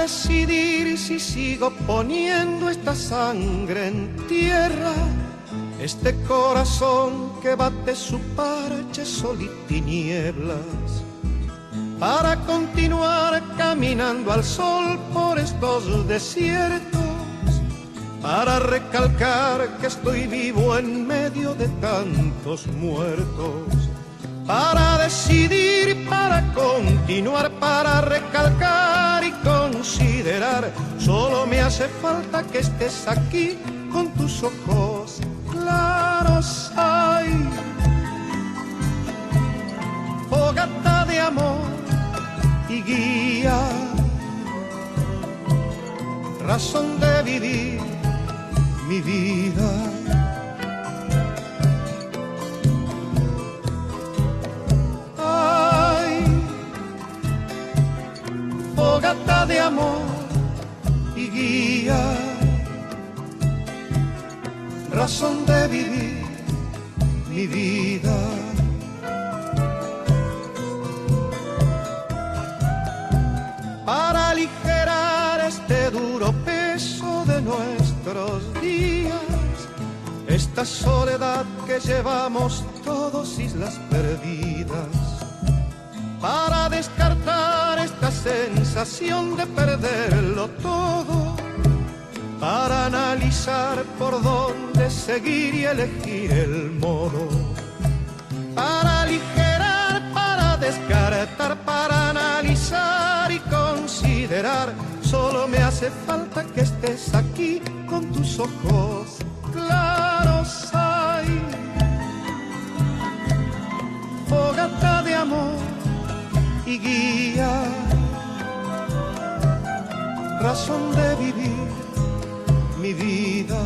decidir si sigo poniendo esta sangre en tierra, este corazón que bate su parche sol y tinieblas, para continuar caminando al sol por estos desiertos, para recalcar que estoy vivo en medio de tantos muertos, para decidir, para continuar, para recalcar y considerar. Solo me hace falta que estés aquí con tus ojos claros. Ay, fogata de amor y guía, razón de vivir mi vida. Ay, fogata de amor y guía, razón de vivir mi vida. Para aligerar este duro peso de nuestros días, esta soledad que llevamos todos, islas perdidas, para descartar esta sensación de perderlo todo, para analizar por dónde seguir y elegir el modo, para aligerar, para descartar, para analizar y considerar. Solo me hace falta que estés aquí con tus ojos claros. Ay, fogata de amor y guía, razón de vivir mi vida.